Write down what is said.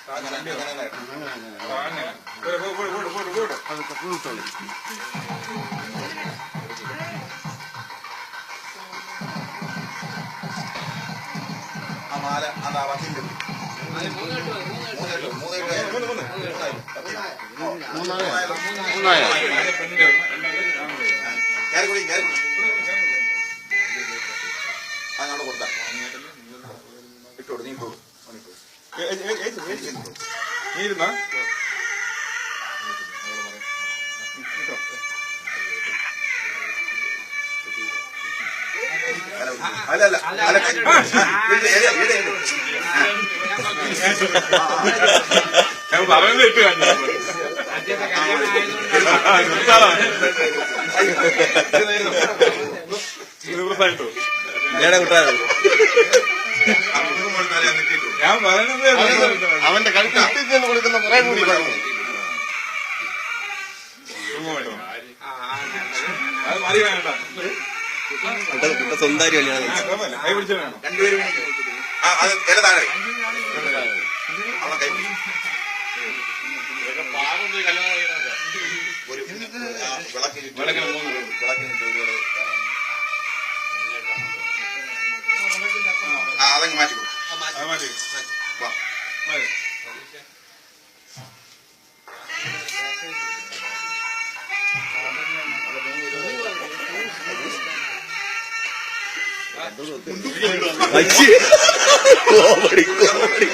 ആ മാല അതാ വക്കിന്റെ അങ്ങോട്ട് കൊടുത്താ ഇട്ടോട് നീ പോകും ഇരുന്നാ അല്ല അല്ല അല്ല പറയുന്നത് ഇട്ട് ഞാൻ പറയുന്നത് അവന്റെ കഴുത്തിൽ ഇട്ടിച്ച് കൊടുക്കുന്ന കുറെ കൂടി അത് മതി വേണ്ട സ്വന്തം കല്യാണം കൈ പിടിച്ച വേണം രണ്ടുപേരും അത് ഇല താഴെ അവളെ കൈ ഒരു വിളക്കിന് അതങ്ങ് മാറ്റി വാ കോമഡി കോമഡി